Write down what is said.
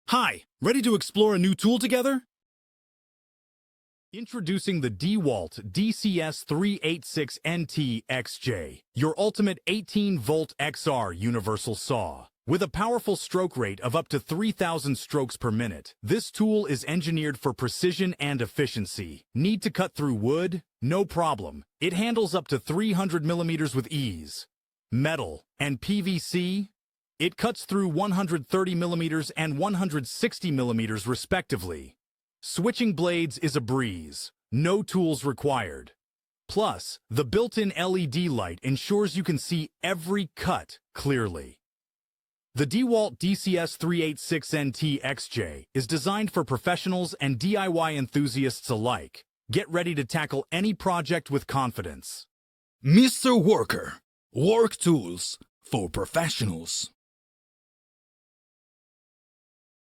Hi, ready to explore a new tool together? Introducing the DeWALT DCS386NT-XJ, your ultimate 18-volt XR universal saw. With a powerful stroke rate of up to 3,000 strokes per minute, this tool is engineered for precision and efficiency. Need to cut through wood? No problem. It handles up to 300 millimeters with ease. Metal and PVC? It cuts through 130 millimeters and 160 millimeters respectively. Switching blades is a breeze. No tools required. Plus, the built-in LED light ensures you can see every cut clearly. The DeWALT DCS386NT-XJ is designed for professionals and DIY enthusiasts alike. Get ready to tackle any project with confidence. Mr. Worker, work tools for professionals.